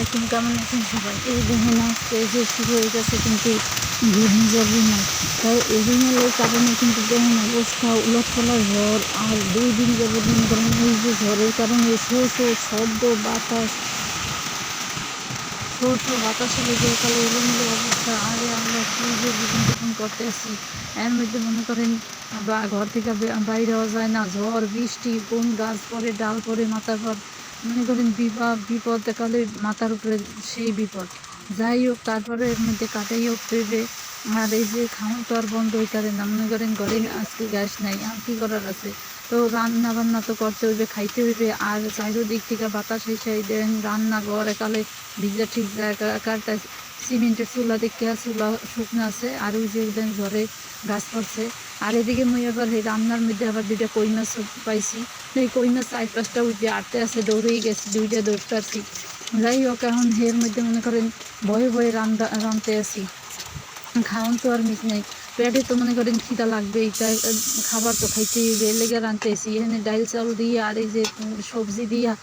আলাইকুম, কেমন আছেন সবাই? এই দেখেন আজকে এই যে শুরু হয়ে গেছে কিন্তু ঘূর্ণিঝড় রিমা। তাই এই রিমালের কারণে কিন্তু দেখেন অবস্থা উলটপালট ঝড়। আর 2 দিন যাবৎ মনে করেন এই যে ঝড়ের কারণে শো শো শব্দ বাতাস, শো শো বাতাসে লেগে একালে এলোমেলো অবস্থা। আরে আমরা কি যে জীবনযাপন করতেছি, এর মধ্যে মনে করেন বা ঘর থেকে বাইরে হওয়া যায় না। ঝড় বৃষ্টি, কোন গাছ পড়ে ডাল পড়ে মাথার পর, মনে করেন বিপদ দেখালে মাথার উপরে সেই বিপদ। যাই হোক, তারপরে এর মধ্যে কাটাই হোক পেবে। আর এই যে খাওয়া তো আর বন্ধ হইতারে না, মনে করেন ঘরে আজকে গ্যাস নাই, আর কি করার আছে? তো রান্না বান্না তো করতে হইবে, খাইতে হইবে। আর চারিদিক থেকে বাতাস এসে দেন রান্নাঘর একালে ভিজা ঠিক জায়গাটা সিমেন্টের চুলা দেখে চুলা শুকনো আছে। আর ওই যে দেন ঝড়ে গাছ পড়ছে। আর এদিকে মুই আবার এই রান্নার মধ্যে আবার 2টা কই মাছ পাইছি। এই কই মাছ 4-5টা ওই যে আটতে আছে, দৌড়েই গেছি, 2টা দৌড়তে আসি। যাই হোক, এখন এর মধ্যে মনে করেন ভয়ে ভয়ে রানতে আসি। খাওয়ান তো আর মিস নেই, পেটে তো মনে করেন খিদা লাগবে, তাই খাবার তো খাইতেই হবে, লেগে রানতেছি। এখানে ডাইল চাউল দিয়ে আর এই যে সবজি দিয়া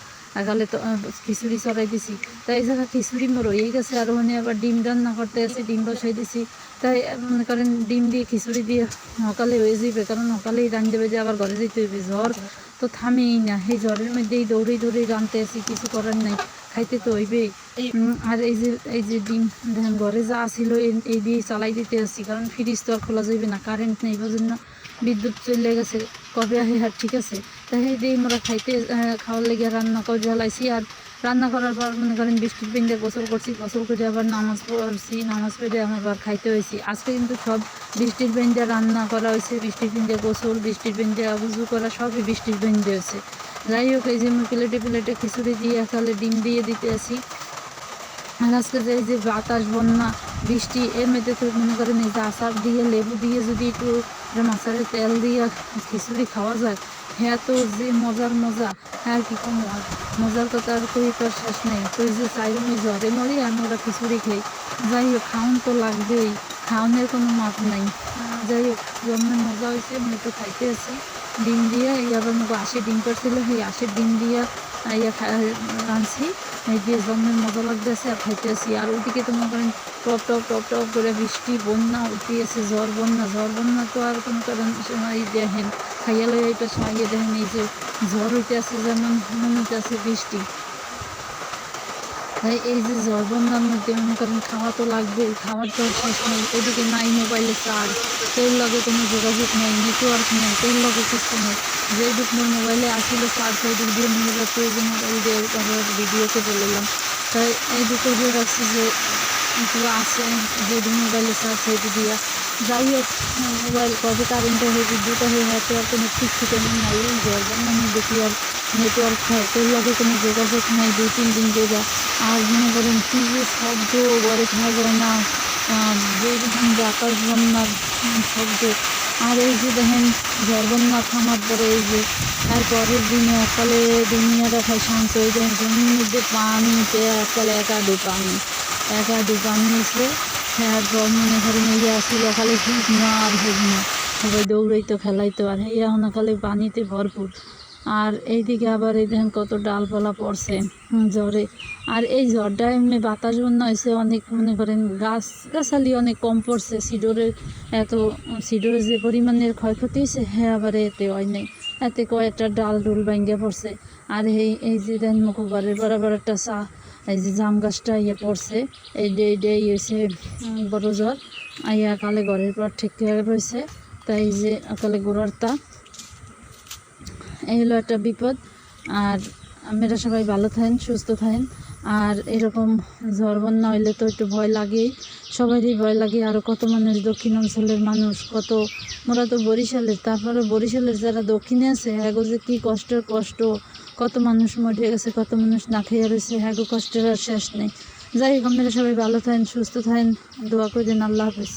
আগালে তো খিচুড়ি চড়াই দিছি। তাই এই জায়গা খিচুড়ি মোর হয়ে গেছে। আর ওখানে আবার ডিম রান্না করতে আছে, ডিম বসাই দিছি। তাই মনে করেন ডিম দিয়ে খিচুড়ি দিয়ে সকালে হয়ে যাবে, কারণ সকালেই রান দেবে যে আবার ঘরে যেতে হইবে। ঝড় তো থামেই না, এই ঝড়ের মধ্যেই দৌড়েই রানতে আসি, কিছু করার নাই, খাইতে তো হইবেই। আর এই যে ডিম দেখেন ঘরে যা ছিল এই দিয়ে চালাই দিতে আসছি, কারণ ফ্রিজ তো আর খোলা যাবে না, কারেন্ট নেই, এই জন্য বিদ্যুৎ চলে গেছে। কবে আহে আর ঠিক আছে। তাই এই দিয়ে আমরা খাওয়ার লেগে রান্না করে জ্বালাইছি। আর রান্না করার পর মনে করেন বৃষ্টির পিণ্ডে গোসল করছি, গোসল করে আবার নামাজ পড়ছি, নামাজ পড়ে আমার আবার খাইতে হয়েছি। আজকে কিন্তু সব বৃষ্টির পিণ্ডে রান্না করা হয়েছে, বৃষ্টির পিণ্ডে গোসল, বৃষ্টির পিণ্ডে উজু করা, সবই বৃষ্টির পিণ্ডে হয়েছে। যাই হোক, এই যে আমি প্লেটে খিচুড়ি দিয়ে একালে ডিম দিয়ে দিতে আসি। আর আজকে যে এই যে বাতাস বন্যা বৃষ্টি, এর মধ্যে তো মনে করেন এই যে আচার দিয়ে লেবু দিয়ে যদি একটু মাছের তেল দিয়ে খিচুড়ি খাওয়া যায়, হ্যাঁ তো যে মজা, হ্যাঁ কি কম আর মজার কথা আর কই তো শেষ নেই। তো এই যে চাই আমি জ্বরে মরি আমি ওরা খিচুড়ি খাই। যাই হোক, খাওয়ান তো লাগবেই, খাওয়ানোর কোনো মাপ নাই। যাই হোক, জন্মের মজা হয়েছে, আমি তো খাইতে আছি ডিম দিয়ে। এই আবার মুখ 80 ডিম পারছিল, সেই 80 ডিম দিয়ে রাঁধছি। এই দিয়ে জন্মের মজা লাগতেছে আর খাইতেছি। আর ওইদিকে তো মনে করেন টপ করে বৃষ্টি বন্যা উঠিয়েছে, ঝড় বন্যা তো আর কোনো কারণ সময় দেখেন খাইয়া লইয়া এটা সময় দেখেন এই যে ঝড় হইতে আছে, যেমন মনে হইতে আছে বৃষ্টি। তাই এই যে ঝড় বন্যার মধ্যে মনে করেন খাওয়া তো লাগবে, খাওয়ার তো শেষ নেই। ওইদিকে নাই মোবাইলে চার্জ, তোর লগে কোনো যোগাযোগ নেই, নেটওয়ার্ক নেই, তোর লগে কিছু নেই। যেদিক মোর মোবাইলে আসলে চার্জ ওই দিক দিয়ে নিয়ে যাচ্ছে, ওই যে মোবাইল দিয়ে ভিডিওকে বললাম। তাই এই দুটো দিয়ে রাখছি যে পুরো আছে, যেদিক মোবাইলে চার্জ হয়ে দিয়া। যাই হোক, মোবাইল কবে কারেন্টে হয়ে বিদ্যুৎ হয়ে হয়তো আর কোনো ঠিক ঠিকানা নাই। ঝড় বন্যার মধ্যে কি আর নেটওয়ার্ক হয়? তোর লগে কোনো যোগাযোগ নাই 2-3 দিন ধরে। আর মনে করেন কি যে শব্দ, ঘরে থাকা যায় না, যেরকম যে আকাশ বন্যার শব্দ। আর এই যে দেখেন ঝড় বন্যা থামার পরে এই যে তার পরের দিনে সকালে দুনিয়াটা খাই শান্ত হয়ে যায়, জমির মধ্যে পানিতে সকালে একাডু পানি হয়েছে। তারপর মনে করেন এই যে আসছিল খালি শুকনো আর শুকনো, সবাই দৌড়াইতো খেলাইতো, আর এই এখন খালি পানিতে ভরপুর। আর এইদিকে আবার এই দেখেন কত ডালপালা পড়ছে ঝড়ে। আর এই ঝড়টা এমনি বাতাস বন্যা হয়েছে অনেক, মনে করেন গাছগাছালি অনেক কম পড়ছে। সিডোরের যে পরিমাণের ক্ষয়ক্ষতি হয়েছে, হ্যাঁ আবার এতে হয় নাই, এতে কয়েকটা ডাল ডুল ভাঙ্গে পড়ছে। আর এই যে দেন মুখবারের বরাবর একটা এই যে জাম গাছটা পড়ছে, এই হয়েছে বড় ঝড়। আইয়া কালে ঘরের পর ঠিক রয়েছে। তাই যে কালে গোড়ারটা এই হলো একটা বিপদ। আর আপনারা সবাই ভালো থাকেন, সুস্থ থাকেন। আর এরকম ঝড় বন্যা হইলে তো একটু ভয় লাগেই, সবারই ভয় লাগে। আরও কত মানুষ দক্ষিণ অঞ্চলের মানুষ, কত মোরা তো বরিশালের, তারপরে বরিশালের যারা দক্ষিণে আছে হ্যাগো যে কী কষ্ট, কত মানুষ মরে গেছে, কত মানুষ না খেয়ে রয়েছে, হ্যাগো কষ্টের আর শেষ নেই। যাই হোক, আপনারা সবাই ভালো থাকেন, সুস্থ থাকেন, দোয়া করে দেন। আল্লাহ হাফেজ।